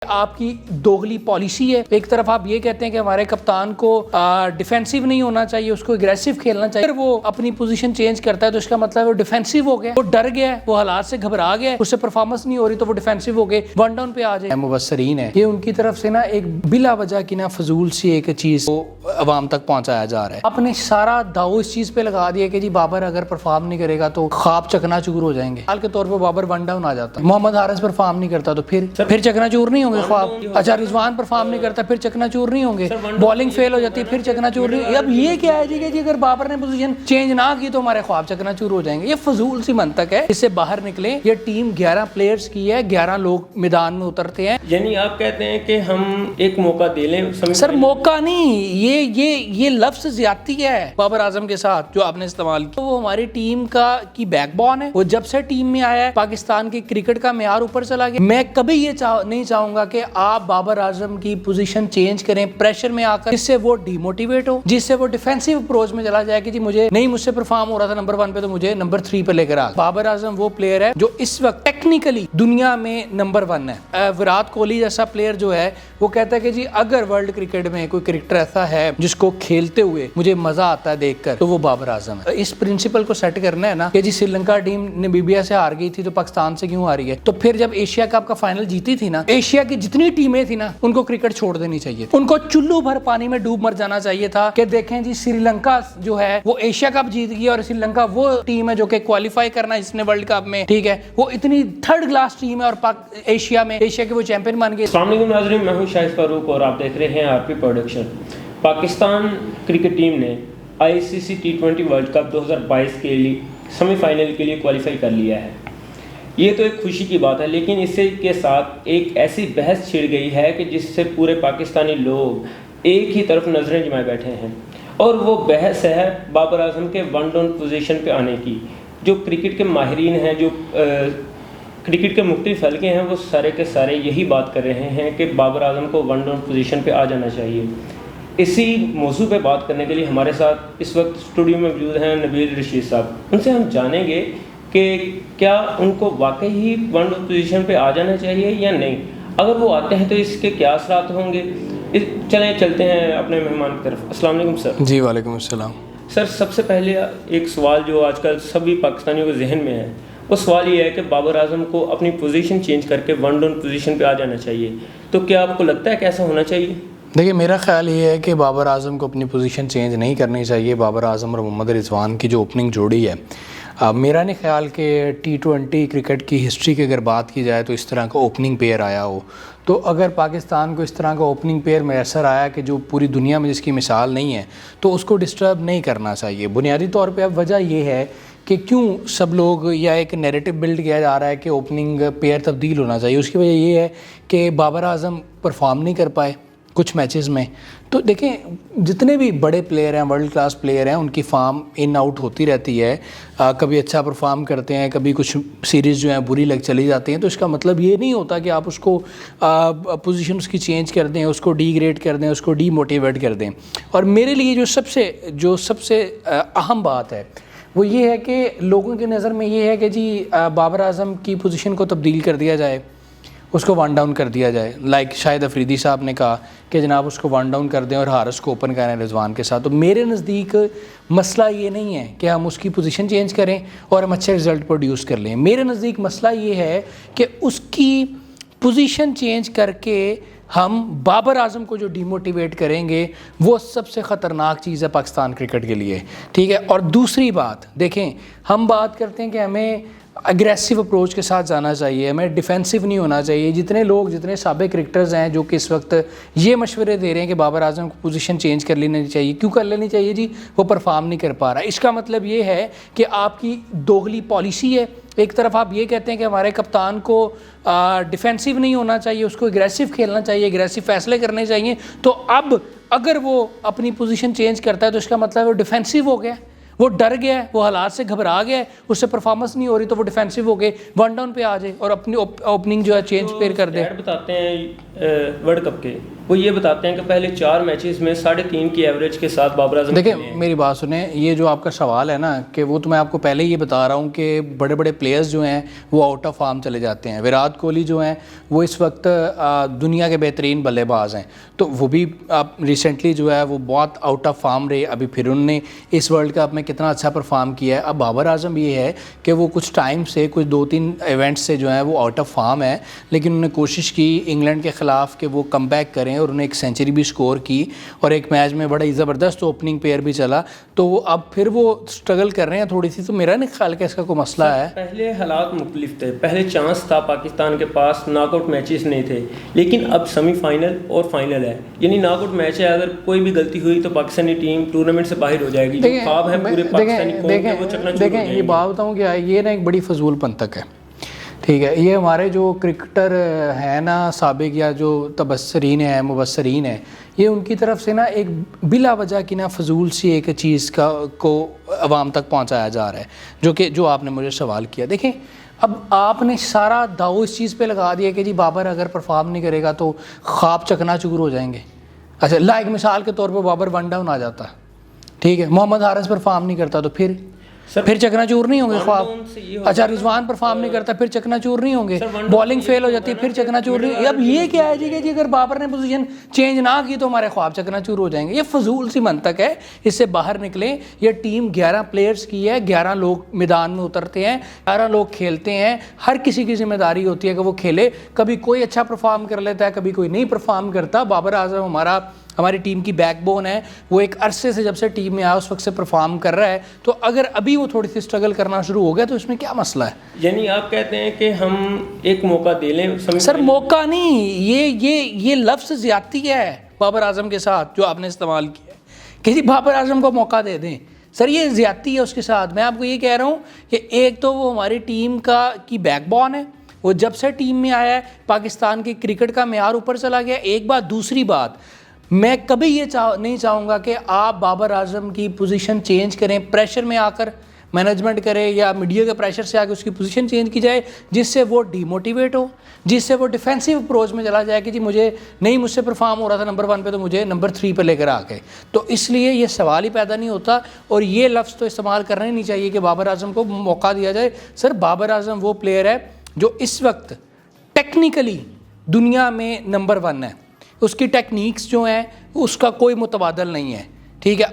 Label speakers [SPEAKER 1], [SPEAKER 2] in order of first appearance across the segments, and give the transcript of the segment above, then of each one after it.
[SPEAKER 1] आपकी दोगली पॉलिसी है। एक तरफ आप ये कहते हैं कि हमारे कप्तान को डिफेंसिव नहीं होना चाहिए, उसको एग्रेसिव खेलना चाहिए। अगर वो अपनी पोजीशन चेंज करता है तो इसका मतलब वो डिफेंसिव हो गया, वो डर गया, वो हालात से घबरा गया, उससे परफॉर्मेंस नहीं हो रही तो वो डिफेंसिव हो गए, वन डाउन पे आ जाए। मुबसरीन है ये उनकी तरफ से ना एक बिला वजह की ना फजूल सी एक चीज को अवाम तक पहुंचाया जा रहा है। आपने सारा दाव इस चीज पे लगा दिया कि जी बाबर अगर परफॉर्म नहीं करेगा तो ख्वाब चकनाचूर हो जाएंगे। हाल के तौर पर बाबर वन डाउन आ जाता है, मोहम्मद हारिस परफॉर्म नहीं करता तो फिर चकनाचूर नहीं होंगे ख्वाब। अच्छा रिजवान परफॉर्म नहीं करता फिर चकनाचूर नहीं होंगे, बॉलिंग फेल हो जाती है फिर चकनाचूर नहीं। अब ये क्या है जी कि अगर बाबर ने पोजीशन चेंज ना की तो हमारे ख्वाब चकनाचूर हो जाएंगे। ये फजूल सी मंतक है, इससे बाहर निकले। ये टीम 11 प्लेयर्स की है, 11 लोग मैदान में उतरते हैं।
[SPEAKER 2] यानी आप कहते हैं कि हम एक मौका दे लें?
[SPEAKER 1] सर मौका नहीं, ये लफ्ज ज्यादती है बाबर आजम के साथ जो आपने इस्तेमाल किया। वो हमारी टीम की बैकबोन है। वो जब से टीम में आया है पाकिस्तान की क्रिकेट का मेयार ऊपर चला गया। मैं कभी ये नहीं चाहूंगा कि आप बाबर आजम की पोजीशन चेंज करें प्रेशर में आकर, जिससे वो डिमोटिवेट हो, जिससे वो डिफेंसिव अप्रोच में चला जाए कि जी मुझसे परफॉर्म हो रहा था नंबर 1 पे तो मुझे नंबर 3 पे लेकर आ। बाबर आजम वो प्लेयर है जो इस वक्त टेक्निकली दुनिया में नंबर 1 है। विराट कोहली जैसा प्लेयर जो है वो कहता है कि जी अगर वर्ल्ड क्रिकेट में कोई क्रिकेटर ऐसा है जिसको खेलते हुए मुझे मजा आता है देखकर तो वो बाबर आजम है। इस प्रिंसिपल को सेट करना है ना कि जी श्रीलंका टीम नामीबिया से हार गई थी तो पाकिस्तान से क्यों हारी है। तो फिर जब एशिया कप का फाइनल जीती थी ना, एशिया की जितनी टीमें थी ना उनको क्रिकेट छोड़ देनी चाहिए, उनको चुल्लू भर पानी में डूब मर जाना चाहिए था कि देखें जी श्रीलंका जो है वो एशिया कप जीत गई और श्रीलंका वो टीम है जो कि क्वालिफाई करना इसने वर्ल्ड कप में, ठीक है, वो इतनी थर्ड क्लास टीम है और एशिया के वो चैंपियन बन गए।
[SPEAKER 2] अस्सलाम वालेकुम नाज़रीन, मैं हूं शाहिद फारूक और आप देख रहे हैं RP production. Pakistan cricket team ने आईसीसी T20 वर्ल्ड कप 2022 के लिए सेमीफाइनल के लिए क्वालिफाई कर लिया है। ये तो एक खुशी की बात है, लेकिन इससे के साथ एक ऐसी बहस छिड़ गई है कि जिससे पूरे पाकिस्तानी लोग एक ही तरफ नज़रें जमाए बैठे हैं और वो बहस है बाबर आजम के वन डाउन पोजीशन पे आने की। जो क्रिकेट के माहिरीन हैं, जो क्रिकेट के मुख्तलिफ हल्के हैं, वो सारे के सारे यही बात कर रहे हैं कि बाबर आजम को वन डाउन पोजीशन पे आ जाना चाहिए। इसी मौजू पे बात करने के लिए हमारे साथ इस वक्त स्टूडियो में मौजूद हैं नबील रशीद साहब। उनसे हम जानेंगे कि क्या उनको वाकई ही वन डाउन पोजीशन पे आ जाना चाहिए या नहीं। अगर वो आते हैं तो इसके क्या असरात होंगे। चलते हैं अपने मेहमान की तरफ। अस्सलाम वालेकुम सर।
[SPEAKER 1] जी वालेकुम अस्सलाम।
[SPEAKER 2] सर सबसे पहले एक सवाल जो आजकल सभी पाकिस्तानियों के जहन में है, वो सवाल ये है कि बाबर आजम को अपनी पोजीशन चेंज करके वन डाउन पोजीशन पे आ जाना चाहिए। तो क्या आपको लगता है कि ऐसा होना चाहिए?
[SPEAKER 1] देखिए मेरा ख्याल ये है कि बाबर आजम को अपनी पोजीशन चेंज नहीं करनी चाहिए। बाबर आजम और मोहम्मद रिजवान की जो ओपनिंग जोड़ी है, मेरा नहीं ख्याल कि T20 क्रिकेट की हिस्ट्री की अगर बात की जाए तो इस तरह का ओपनिंग पेयर आया हो। तो अगर पाकिस्तान को इस तरह का ओपनिंग पेयर मैसर आया कि जो पूरी दुनिया में जिसकी मिसाल नहीं है तो उसको डिस्टर्ब नहीं करना चाहिए। बुनियादी तौर पे अब वजह यह है कि क्यों सब लोग या एक नैरेटिव बिल्ड किया जा रहा है कि ओपनिंग पेयर तब्दील होना चाहिए। उसकी वजह यह है कि बाबर आजम परफॉर्म नहीं कर पाए कुछ मैचेस में। तो देखें जितने भी बड़े प्लेयर हैं, वर्ल्ड क्लास प्लेयर हैं, उनकी फॉर्म इन आउट होती रहती है। कभी अच्छा परफॉर्म करते हैं, कभी कुछ सीरीज़ जो है बुरी लग चली जाती हैं। तो इसका मतलब ये नहीं होता कि आप उसको पोजीशन उसकी चेंज कर दें, उसको डिग्रेड कर दें, उसको डीमोटिवेट कर दें। और मेरे लिए जो सबसे अहम बात है वो ये है कि लोगों की नज़र में ये है कि जी बाबर आजम की पोजीशन को तब्दील कर दिया जाए, उसको वन डाउन कर दिया जाए। लाइक शाहिद अफरीदी साहब ने कहा कि जनाब उसको वन डाउन कर दें और हारिस को ओपन करें रिजवान के साथ। तो मेरे नज़दीक मसला ये नहीं है कि हम उसकी पोजीशन चेंज करें और हम अच्छे रिज़ल्ट प्रोड्यूस कर लें। मेरे नज़दीक मसला ये है कि उसकी पोजीशन चेंज करके हम बाबर आजम को जो डिमोटिवेट करेंगे वो सबसे ख़तरनाक चीज़ है पाकिस्तान क्रिकेट के लिए, ठीक है। और दूसरी बात देखें, हम बात करते हैं कि हमें अग्रेसिव अप्रोच के साथ जाना चाहिए, हमें डिफेंसिव नहीं होना चाहिए। जितने साबिक क्रिकेटर्स हैं जो कि इस वक्त ये मशवरे दे रहे हैं कि बाबर आजम को पोजीशन चेंज कर लेनी चाहिए, क्यों कर लेनी चाहिए जी? वो परफॉर्म नहीं कर पा रहा। इसका मतलब ये है कि आपकी दोगली पॉलिसी है। एक तरफ आप ये कहते हैं कि हमारे कप्तान को डिफेंसिव नहीं होना चाहिए, उसको एग्रेसिव खेलना चाहिए, एग्रेसिव फैसले करने चाहिए। तो अब अगर वो अपनी पोजीशन चेंज करता है तो इसका मतलब वो डिफेंसिव हो गया, वो डर गया, वो हालात से घबरा गया, उससे परफॉर्मेंस नहीं हो रही तो वो डिफेंसिव हो गए, वन डाउन पे आ जाए और अपनी ओपनिंग जो है चेंज पेयर कर दे।
[SPEAKER 2] बताते हैं वर्ल्ड कप के वो ये बताते हैं कि पहले 4 मैचेस में 3.5 की एवरेज के साथ बाबर आजम
[SPEAKER 1] देखिए
[SPEAKER 2] खेले हैं।
[SPEAKER 1] मेरी बात सुने, ये जो आपका सवाल है ना कि वो तो मैं आपको पहले ही ये बता रहा हूँ कि बड़े बड़े प्लेयर्स जो हैं वो आउट ऑफ फॉर्म चले जाते हैं। विराट कोहली जो हैं वो इस वक्त दुनिया के बेहतरीन बल्लेबाज हैं, तो वो भी आप रिसेंटली जो है वो बहुत आउट ऑफ फॉर्म रहे। अभी फिर उन्होंने इस वर्ल्ड कप में कितना अच्छा परफॉर्म किया है। अब बाबर आजम ये है कि वो कुछ टाइम से, कुछ 2-3 इवेंट्स से जो है वो आउट ऑफ फॉर्म है, लेकिन उन्होंने कोशिश की इंग्लैंड के ख़िलाफ़ कि वो कम बैक करें और उन्हें एक सेंचुरी भी स्कोर की और एक मैच में बड़ा ही ज़बरदस्त ओपनिंग पेयर भी चला। तो अब फिर वो स्ट्रगल कर रहे हैं थोड़ी सी, तो मेरा नहीं ख्याल कि इसका कोई मसला है।
[SPEAKER 2] पहले हालात मुख्तलिफ थे, पहले चांस था पाकिस्तान के पास, नॉकआउट मैचेस नहीं थे, लेकिन अब सेमीफाइनल और फाइनल है, यानी नॉकआउट मैच है। अगर कोई भी गलती हुई तो पाकिस्तानी टीम टूर्नामेंट से बाहर हो जाएगी। जो ख्वाब है पूरे पाकिस्तानी कौम के, वो चकनाचूर हो
[SPEAKER 1] देखें ये बात बताऊँ क्या है, ये ना एक बड़ी फजूल पंतक है, ठीक है। ये हमारे जो क्रिकेटर हैं ना साबिक, या जो तबसरीन है, मुबसरीन है, ये उनकी तरफ से ना एक बिला वजह की ना फजूल सी एक चीज़ को आवाम तक पहुंचाया जा रहा है, जो आपने मुझे सवाल किया। देखें अब आपने सारा दाव इस चीज़ पे लगा दिया कि जी बाबर अगर परफॉर्म नहीं करेगा तो ख्वाब चकनाचूर हो जाएंगे। अच्छा लाइक मिसाल के तौर पे बाबर 1 डाउन आ जाता है, ठीक है, मोहम्मद हारिस परफॉर्म नहीं करता तो फिर चकनाचूर नहीं होंगे ख्वाब। अच्छा रिजवान परफॉर्म नहीं करता फिर चकनाचूर नहीं होंगे, बॉलिंग फेल हो जाती है फिर चकनाचूर नहीं। अब ये क्या है जी कि जी अगर बाबर ने पोजीशन चेंज ना की तो हमारे ख्वाब चकनाचूर हो जाएंगे। ये फजूल सी मंतक है, इससे बाहर निकलें। ये टीम 11 प्लेयर्स की है, 11 लोग मैदान में उतरते हैं, 11 लोग खेलते हैं, हर किसी की जिम्मेदारी होती है कि वो खेले। कभी कोई अच्छा परफॉर्म कर लेता है, कभी कोई नहीं परफॉर्म करता। बाबर आजम हमारी टीम की बैकबोन है, वो एक अरसे से जब से टीम में आया उस वक्त से परफॉर्म कर रहा है, तो अगर अभी वो थोड़ी सी स्ट्रगल करना शुरू हो गया तो इसमें क्या मसला है?
[SPEAKER 2] यानी आप कहते हैं कि हम एक मौका दे लें?
[SPEAKER 1] सर मौका नहीं, ये लफ्ज़ ज़्यादती है बाबर आजम के साथ जो आपने इस्तेमाल किया कि जी बाबर आजम को मौका दे दें। सर ये ज़्यादती है उसके साथ। मैं आपको ये कह रहा हूँ कि एक तो वो हमारी टीम की बैकबोन है, वो जब से टीम में आया है पाकिस्तान की क्रिकेट का मेयार ऊपर चला गया। एक बात, दूसरी बात, मैं कभी ये नहीं चाहूँगा कि आप बाबर आजम की पोजीशन चेंज करें, प्रेशर में आकर मैनेजमेंट करे या मीडिया के प्रेशर से आकर उसकी पोजीशन चेंज की जाए, जिससे वो डीमोटिवेट हो, जिससे वो डिफेंसिव अप्रोच में चला जाए कि जी मुझसे परफॉर्म हो रहा था नंबर 1 पे तो मुझे नंबर 3 पे लेकर आ गए। तो इसलिए ये सवाल ही पैदा नहीं होता और ये लफ्ज़ तो इस्तेमाल करना ही नहीं चाहिए कि बाबर आजम को मौका दिया जाए। सर बाबर आजम वो प्लेयर है जो इस वक्त टेक्निकली दुनिया में नंबर 1 है, उसकी टेक्निक्स जो हैं उसका कोई मुतबादल नहीं है, ठीक है।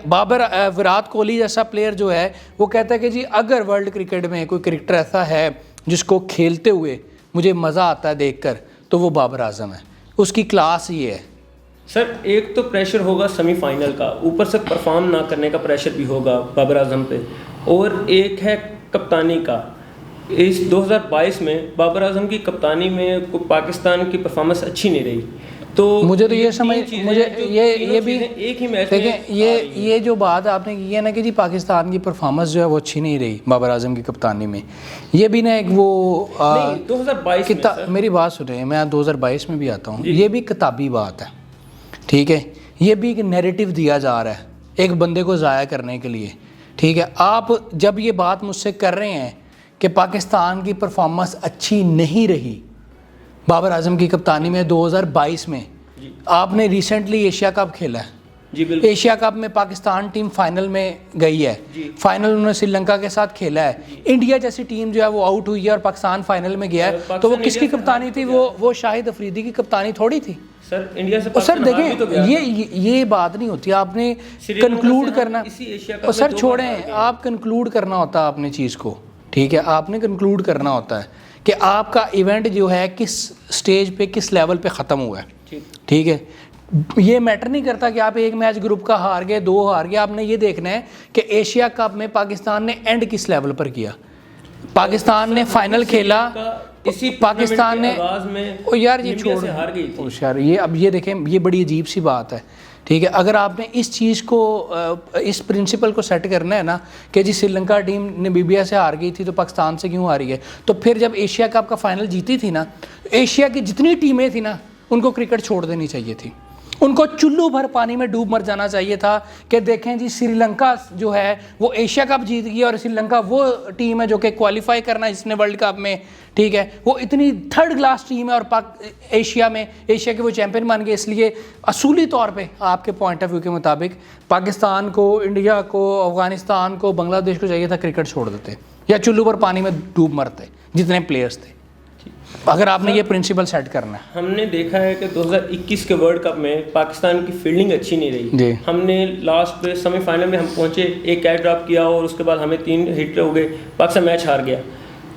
[SPEAKER 1] विराट कोहली जैसा प्लेयर जो है वो कहता है कि जी अगर वर्ल्ड क्रिकेट में कोई क्रिकेटर ऐसा है जिसको खेलते हुए मुझे मज़ा आता है देखकर तो वो बाबर आजम है, उसकी क्लास ये है।
[SPEAKER 2] सर एक तो प्रेशर होगा सेमीफाइनल का, ऊपर से परफॉर्म ना करने का प्रेशर भी होगा बाबर आजम पे, और एक है कप्तानी का। इस 2022 में बाबर आजम की कप्तानी में पाकिस्तान की परफॉर्मेंस अच्छी नहीं रही। तो
[SPEAKER 1] मुझे तो ये समझ मुझे ये भी
[SPEAKER 2] एक ही मैच
[SPEAKER 1] देखें, ये जो बात आपने की है ना कि जी पाकिस्तान की परफॉर्मेंस जो है वो अच्छी नहीं रही बाबर आजम की कप्तानी में, ये भी ना एक वो
[SPEAKER 2] 2022 में
[SPEAKER 1] मेरी बात सुने, मैं 2022 में भी आता हूँ, ये भी किताबी बात है, ठीक है। ये भी एक नैरेटिव दिया जा रहा है एक बंदे को ज़ाया करने के लिए, ठीक है। आप जब ये बात मुझसे कर रहे हैं कि पाकिस्तान की परफॉर्मेंस अच्छी नहीं रही बाबर आजम की कप्तानी में 2022 में, आपने रिसेंटली एशिया कप खेला है
[SPEAKER 2] जी, बिल्कुल।
[SPEAKER 1] एशिया कप में पाकिस्तान टीम फाइनल में गई है, फाइनल उन्होंने श्रीलंका के साथ खेला है। इंडिया जैसी टीम जो है वो आउट हुई है और पाकिस्तान फाइनल में गया है, तो वो किसकी कप्तानी थी? वो शाहिद अफरीदी की कप्तानी थोड़ी थी
[SPEAKER 2] सर। इंडिया से
[SPEAKER 1] सर देखें ये बात नहीं होती, आपने कंक्लूड करना, और सर छोड़ें, आप कंक्लूड करना होता है अपनी चीज़ को, ठीक है। आपने कंक्लूड करना होता है कि आपका इवेंट जो है किस स्टेज पे किस लेवल पे ख़त्म हुआ है, ठीक है। ये मैटर नहीं करता कि आप एक मैच ग्रुप का हार गए, 2 हार गए, आपने ये देखना है कि एशिया कप में पाकिस्तान ने एंड किस लेवल पर किया। पाकिस्तान ने फाइनल खेला,
[SPEAKER 2] इसी
[SPEAKER 1] पाकिस्तान ने ओ यार ये छोड़
[SPEAKER 2] हार गई थी।
[SPEAKER 1] यार ये अब ये देखें, ये बड़ी अजीब सी बात है, ठीक है। अगर आपने इस चीज़ को इस प्रिंसिपल को सेट करना है ना कि जी श्रीलंका टीम नामीबिया से हार गई थी तो पाकिस्तान से क्यों हारी है, तो फिर जब एशिया कप का फाइनल जीती थी ना, एशिया की जितनी टीमें थी ना उनको क्रिकेट छोड़ देनी चाहिए थी, उनको चुल्लू भर पानी में डूब मर जाना चाहिए था कि देखें जी श्रीलंका जो है वो एशिया कप जीत गई और श्रीलंका वो टीम है जो कि क्वालिफाई करना इसने वर्ल्ड कप में, ठीक है, वो इतनी थर्ड क्लास टीम है और एशिया के वो चैंपियन बन गए। इसलिए असूली तौर पे आपके पॉइंट ऑफ व्यू के मुताबिक पाकिस्तान को, इंडिया को, अफगानिस्तान को, बांग्लादेश को चाहिए था क्रिकेट छोड़ देते या चुल्लू पर पानी में डूब मरते जितने प्लेयर्स थे, अगर आपने ये प्रिंसिपल सेट करना है।
[SPEAKER 2] हमने देखा है कि 2021 के वर्ल्ड कप में पाकिस्तान की फील्डिंग अच्छी नहीं रही। हमने लास्ट पे सेमीफाइनल में हम पहुंचे, एक कैच ड्रॉप किया और उसके बाद हमें 3 हिट हो गए, पाकिस्तान मैच हार गया।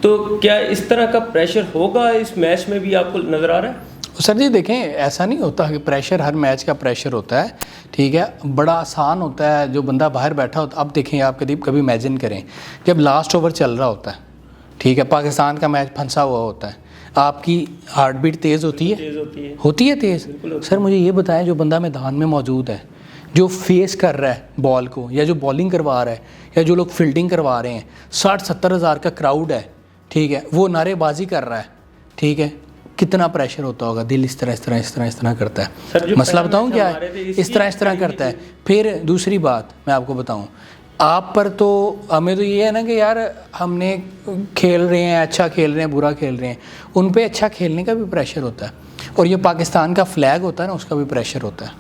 [SPEAKER 2] तो क्या इस तरह का प्रेशर होगा इस मैच में भी आपको नज़र आ रहा है?
[SPEAKER 1] सर जी देखें, ऐसा नहीं होता कि प्रेशर हर मैच का प्रेशर होता है, ठीक है, बड़ा आसान होता है जो बंदा बाहर बैठा होता। अब देखें, आप कभी इमेजिन करें जब लास्ट ओवर चल रहा होता है, ठीक है, पाकिस्तान का मैच फंसा हुआ होता है, आपकी हार्ट बीट तेज़ होती है, होती है तेज़। सर मुझे ये बताएं, जो बंदा मैदान में मौजूद है, जो फेस कर रहा है बॉल को, या जो बॉलिंग करवा रहा है, या जो लोग फील्डिंग करवा रहे हैं, 60-70 हज़ार का क्राउड है, ठीक है, वो नारेबाजी कर रहा है, ठीक है, कितना प्रेशर होता होगा। दिल इस तरह करता है। मसला बताऊं क्या है, इस तरह करता है। फिर दूसरी बात मैं आपको बताऊं, आप पर तो हमें तो ये है ना कि यार हमने खेल रहे हैं, अच्छा खेल रहे हैं, बुरा खेल रहे हैं, उन पे अच्छा खेलने का भी प्रेशर होता है, और ये पाकिस्तान का फ्लैग होता है ना, उसका भी प्रेशर होता है,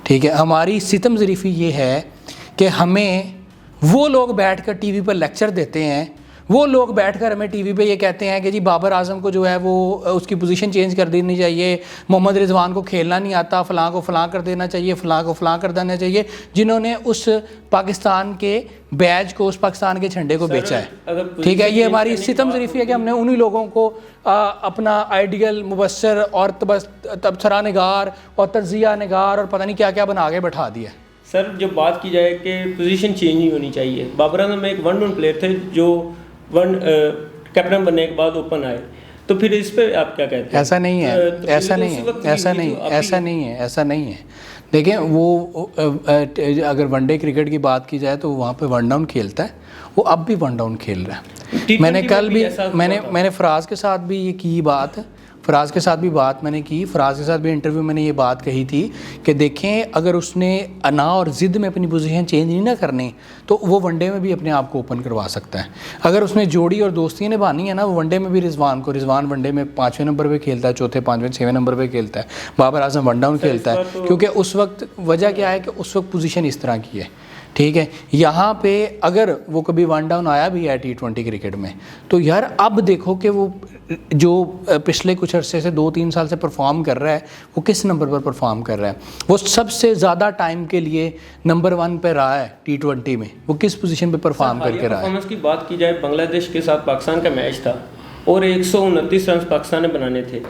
[SPEAKER 1] ठीक है। हमारी सितम ज़रीफ़ी ये है कि हमें वो लोग बैठ कर टी वी पर लेक्चर देते हैं, वो लोग बैठकर हमें टीवी पे ये कहते हैं कि जी बाबर आजम को जो है वो उसकी पोजीशन चेंज कर देनी चाहिए, मोहम्मद रिजवान को खेलना नहीं आता, फ़लाँ को फ़लाँ कर देना चाहिए, फ़लाँ को फ़लाँ कर देना चाहिए, जिन्होंने उस पाकिस्तान के बैज को, उस पाकिस्तान के झंडे को बेचा है, ठीक है। ये हमारी सितम ज़रीफ़ी है कि हमने उन्हीं लोगों को अपना आइडियल मुबस्सर और तबसरा निगार और तजिया निगार और पता नहीं क्या क्या बना के बैठा दिया।
[SPEAKER 2] सर जब बात की जाए कि पोजीशन चेंज नहीं होनी चाहिए, बाबर आजम एक वन डाउन प्लेयर थे जो कैप्टन बनने के बाद ओपन आए, तो फिर इस पे आप क्या कहते हैं?
[SPEAKER 1] ऐसा नहीं है, तो ऐसा नहीं है। देखें, वो अगर वनडे क्रिकेट की बात की जाए तो वहाँ पे वन डाउन खेलता है, वो अब भी वन डाउन खेल रहा है। मैंने कल भी मैंने फराज के साथ भी ये की बात, फराज के साथ भी इंटरव्यू मैंने ये बात कही थी कि देखें, अगर उसने अना और ज़िद में अपनी पोजीशन चेंज नहीं ना करनी तो वो वनडे में भी अपने आप को ओपन करवा सकता है। अगर उसने जोड़ी और दोस्ती निभानी है ना, वो वनडे में भी रिजवान वनडे में 5वें नंबर पे खेलता है, चौथे 5वें 6वें नंबर पे खेलता है, बाबर आजम वन डाउन खेलता है, क्योंकि उस वक्त वजह क्या है कि उस वक्त पोजीशन इस तरह की है, ठीक है। यहाँ पे अगर वो कभी वन डाउन आया भी है T20 क्रिकेट में, तो यार अब देखो कि वो जो पिछले कुछ अरसे से 2-3 साल से परफॉर्म कर रहा है, वो किस नंबर पर परफॉर्म कर रहा है। वो सबसे ज़्यादा टाइम के लिए नंबर 1 पे रहा है T20 में, वो किस पोजीशन पे परफॉर्म करके रहा है।
[SPEAKER 2] परफॉर्मेंस की बात की जाए, बांग्लादेश के साथ पाकिस्तान का मैच था और 129 रन पाकिस्तान ने बनाने थे,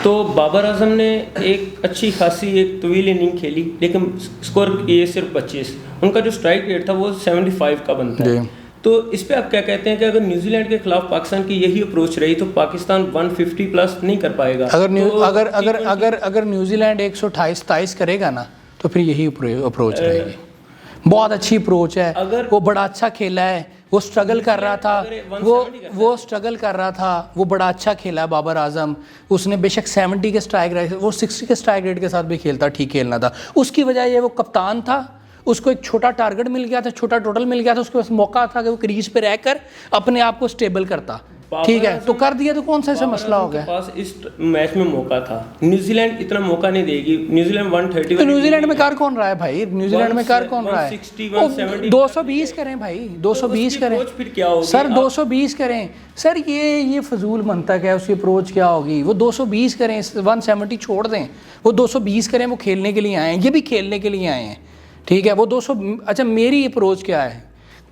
[SPEAKER 2] तो बाबर आजम ने एक अच्छी खासी एक तवील इनिंग खेली, लेकिन स्कोर ये सिर्फ 25, उनका जो स्ट्राइक रेट था वो 75 का बनता है। तो इस पे आप क्या कहते हैं कि अगर न्यूजीलैंड के खिलाफ पाकिस्तान की यही अप्रोच रही तो पाकिस्तान 150 प्लस नहीं कर पाएगा?
[SPEAKER 1] अगर न्यूजीलैंड 128-27 करेगा ना तो फिर यही अप्रोच रहेगी। बहुत अच्छी अप्रोच है, अगर वो बड़ा अच्छा खेला है, वो स्ट्रगल कर रहा था, वो स्ट्रगल कर रहा था, वो बड़ा अच्छा खेला बाबर आजम। उसने बेशक 70 के स्ट्राइक रेट, वो 60 के स्ट्राइक रेट के साथ भी खेलता, ठीक खेलना था। उसकी वजह ये वो कप्तान था, उसको एक छोटा टारगेट मिल गया था, छोटा टोटल मिल गया था, उसके पास मौका था कि वो क्रीज पे रहकर अपने आप को स्टेबल करता, ठीक है, तो कर दिया, तो कौन सा ऐसा मसला हो गया।
[SPEAKER 2] पास इस मैच में मौका था, न्यूजीलैंड इतना मौका नहीं देगी। न्यूजीलैंड 130,
[SPEAKER 1] तो न्यूजीलैंड में कर कौन रहा है भाई? न्यूजीलैंड में कर कौन रहा है? 220 करें भाई, 220 करें।
[SPEAKER 2] फिर क्या होगा
[SPEAKER 1] सर? 220 करें सर, ये फजूल मनता है, उसकी अप्रोच क्या होगी? वो 220 करें, 170 छोड़ दें, वो 220 करें। वो खेलने के लिए आए हैं, ये भी खेलने के लिए आए हैं, ठीक है। वो 200, अच्छा मेरी अप्रोच क्या है,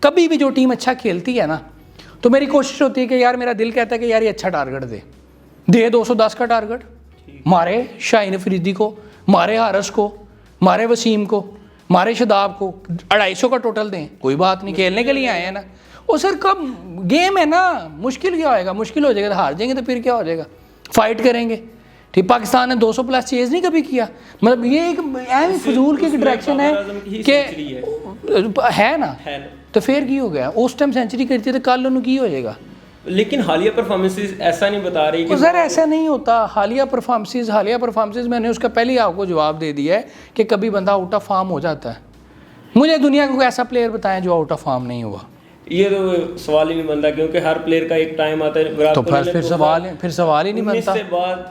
[SPEAKER 1] कभी भी जो टीम अच्छा खेलती है ना, तो मेरी कोशिश होती है कि यार मेरा दिल कहता है कि यार ये अच्छा टारगेट दे 210 का टारगेट, मारे शाहीन अफरीदी को, मारे हारस को, मारे वसीम को, मारे शदाब को, 250 का टोटल दें, कोई बात नहीं, खेलने के लिए आए हैं ना। और सर कब गेम है ना, मुश्किल क्या होएगा? मुश्किल हो जाएगा तो हार जाएंगे, तो फिर क्या हो जाएगा? फाइट करेंगे, ठीक। पाकिस्तान ने 200 प्लस चेज नहीं कभी किया, मतलब ये एक अहम फजूल की डायरेक्शन है कि है ना, तो फिर की हो गया? उस टाइम सेंचुरी करती है तो कल उन्होंने की हो जाएगा?
[SPEAKER 2] लेकिन हालिया परफॉर्मेंसेस ऐसा नहीं बता रही कि
[SPEAKER 1] सर ऐसा नहीं होता। हालिया परफॉर्मेंसेस मैंने उसका पहले ही आपको जवाब दे दिया है कि कभी बंदा आउट ऑफ फॉर्म हो जाता है। मुझे दुनिया को ऐसा प्लेयर बताएं जो आउट ऑफ फॉर्म नहीं हुआ।
[SPEAKER 2] ये तो सवाल ही नहीं बनता, क्योंकि हर प्लेयर का एक टाइम आता है।
[SPEAKER 1] तो फिर सवाल ही नहीं बनता,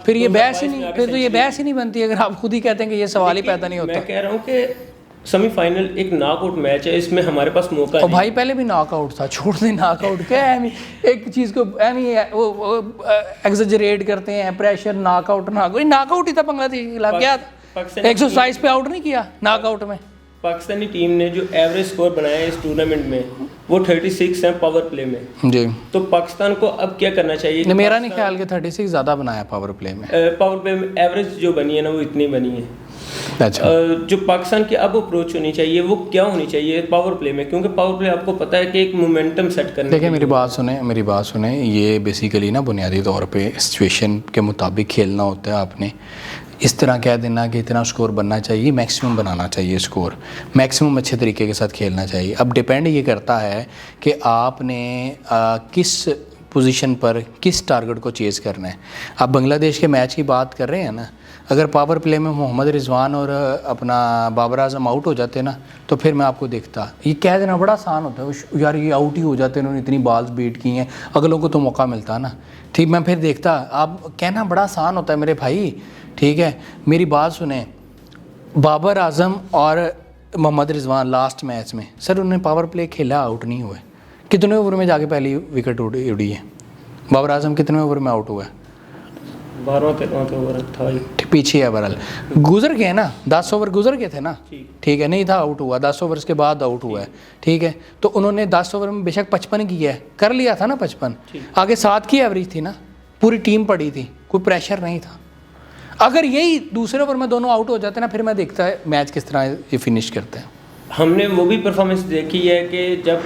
[SPEAKER 1] फिर ये बहस ही नहीं, फिर तो ये बहस ही नहीं बनती अगर आप खुद ही कहते हैं कि ये सवाल ही पैदा नहीं होता।
[SPEAKER 2] मैं कह रहा हूँ कि सेमीफाइनल एक नॉकआउट मैच है, इसमें हमारे पास मौका
[SPEAKER 1] और भाई पहले भी नॉकआउट था, छोड़ दे नॉकआउट क्या है। एक चीज़ को वो एग्जैजरेट करते हैं, प्रेशर नॉकआउट ही था बांग्लादेश के खिलाफ। क्या एक्सरसाइज पे आउट नहीं किया नॉकआउट में।
[SPEAKER 2] पाकिस्तानी टीम ने जो एवरेज स्कोर बनाया है इस टूर्नामेंट में वो 36 है पावर प्ले में
[SPEAKER 1] जी।
[SPEAKER 2] तो पाकिस्तान को अब क्या करना चाहिए?
[SPEAKER 1] मेरा नहीं ख्याल कि 36 ज़्यादा बनाया पावर प्ले में।
[SPEAKER 2] पावर प्ले में एवरेज जो बनी है ना वो इतनी बनी है।
[SPEAKER 1] अच्छा,
[SPEAKER 2] जो पाकिस्तान की अब अप्रोच होनी चाहिए वो क्या होनी चाहिए पावर प्ले में? क्योंकि पावर प्ले आपको पता है कि एक मोमेंटम सेट करने।
[SPEAKER 1] देखिए मेरी बात सुने, ये बेसिकली ना बुनियादी तौर पे सिचुएशन के मुताबिक खेलना होता है। आपने इस तरह कह देना कि इतना स्कोर बनना चाहिए, मैक्सिमम बनाना चाहिए स्कोर, मैक्सिमम अच्छे तरीके के साथ खेलना चाहिए। अब डिपेंड ये करता है कि आपने किस पोजीशन पर किस टारगेट को चेज़ करना है। आप बांग्लादेश के मैच की बात कर रहे हैं ना, अगर पावर प्ले में मोहम्मद रिजवान और अपना बाबर आजम आउट हो जाते ना तो फिर मैं आपको देखता। ये कह देना बड़ा आसान होता है यार, ये आउट ही हो जाते, उन्होंने इतनी बॉल्स बीट की हैं, अगलों को तो मौका मिलता ना। ठीक, मैं फिर देखता। आप कहना बड़ा आसान होता है मेरे भाई, ठीक है। मेरी बात सुने, बाबर आजम और मोहम्मद रिजवान लास्ट मैच में सर उन्होंने पावर प्ले खेला, आउट नहीं हुए। कितने ओवर में जाके पहली विकेट उड़ी है? बाबर आजम कितने ओवर में आउट हुआ है?
[SPEAKER 2] 12-13 ओवर था
[SPEAKER 1] पीछे है। बहरहाल गुजर गए ना, 10 ओवर गुजर गए थे ना, ठीक है, नहीं था आउट हुआ, 10 ओवर के बाद आउट हुआ है, ठीक है। तो उन्होंने 10 ओवर में बेशक 55 किया है, कर लिया था ना 55, आगे 7 की एवरेज थी ना, पूरी टीम पड़ी थी, कोई प्रेशर नहीं था। अगर यही दूसरे ओवर में दोनों आउट हो जाते ना, फिर मैं देखता है मैच किस तरह ये फिनिश करते हैं।
[SPEAKER 2] हमने वो भी परफॉर्मेंस देखी है कि जब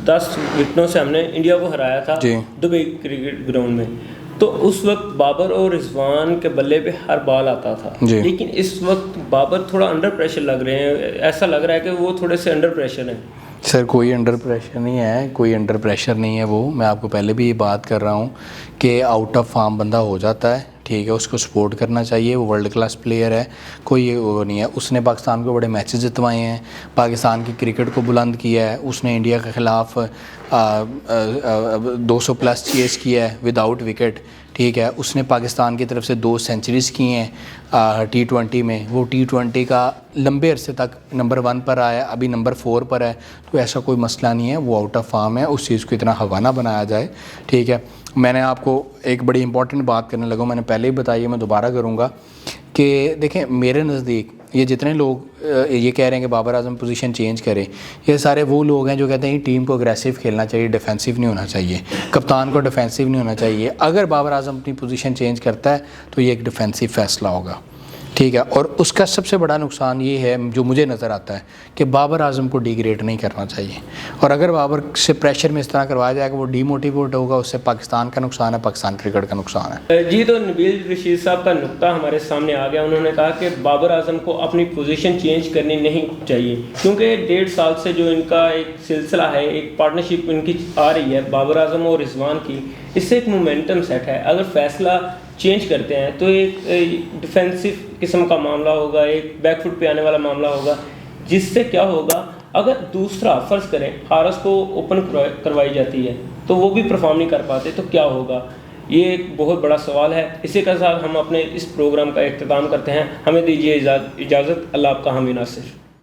[SPEAKER 2] 10 विकेटों से हमने इंडिया को हराया था दुबई क्रिकेट ग्राउंड में, तो उस वक्त बाबर और रिजवान के बल्ले पे हर बॉल आता था। लेकिन इस वक्त बाबर थोड़ा अंडर प्रेशर लग रहे हैं, ऐसा लग रहा है कि वो थोड़े से अंडर प्रेशर हैं।
[SPEAKER 1] सर कोई अंडर प्रेशर नहीं है, कोई अंडर प्रेशर नहीं है। वो मैं आपको पहले भी ये बात कर रहा हूँ कि आउट ऑफ फॉर्म बंदा हो जाता है, ठीक है, उसको सपोर्ट करना चाहिए। वो वर्ल्ड क्लास प्लेयर है, कोई वो नहीं है। उसने पाकिस्तान को बड़े मैचेस जितवाए हैं, पाकिस्तान की क्रिकेट को बुलंद किया है। उसने इंडिया के ख़िलाफ़ 200 प्लस चेस किया है विदाउट विकेट, ठीक है। उसने पाकिस्तान की तरफ से 2 सेंचुरीज़ की हैं T20 में। वो T20 का लंबे अरसे तक नंबर 1 पर आया, अभी नंबर 4 पर है। तो ऐसा कोई मसला नहीं है, वो आउट ऑफ फॉर्म है, उस चीज़ को इतना हवा ना बनाया जाए, ठीक है। मैंने आपको एक बड़ी इंपॉर्टेंट बात करने लगा, मैंने पहले ही बताई है, मैं दोबारा करूँगा कि देखें मेरे नज़दीक ये जितने लोग ये कह रहे हैं कि बाबर आजम पोजीशन चेंज करे, ये सारे वो लोग हैं जो कहते हैं टीम को अग्रेसिव खेलना चाहिए, डिफेंसिव नहीं होना चाहिए, कप्तान को डिफेंसिव नहीं होना चाहिए। अगर बाबर आजम अपनी पोजीशन चेंज करता है तो ये एक डिफेंसिव फैसला होगा, ठीक है। और उसका सबसे बड़ा नुकसान ये है जो मुझे नज़र आता है कि बाबर आजम को डिग्रेड नहीं करना चाहिए। और अगर बाबर से प्रेशर में इस तरह करवाया जाएगा वो डीमोटिवेट होगा, उससे पाकिस्तान का नुकसान है, पाकिस्तान क्रिकेट का नुकसान है।
[SPEAKER 2] जी, तो नबील रशीद साहब का नुक्ता हमारे सामने आ गया। उन्होंने कहा कि बाबर आजम को अपनी पोजीशन चेंज करनी नहीं चाहिए, क्योंकि 1.5 साल से जो इनका एक सिलसिला है, एक पार्टनरशिप इनकी आ रही है बाबर आजम और रिजवान की, इससे एक मोमेंटम सेट है। अगर फैसला चेंज करते हैं तो एक डिफेंसिव किस्म का मामला होगा, एक बैकफुट पे आने वाला मामला होगा, जिससे क्या होगा अगर दूसरा फ़र्ज़ करें हारस को ओपन करवाई जाती है तो वो भी परफॉर्म नहीं कर पाते तो क्या होगा? ये एक बहुत बड़ा सवाल है। इसी के साथ हम अपने इस प्रोग्राम का इख्तिताम करते हैं। हमें दीजिए इजाज़त। अल्लाह आपका हामी नासिर।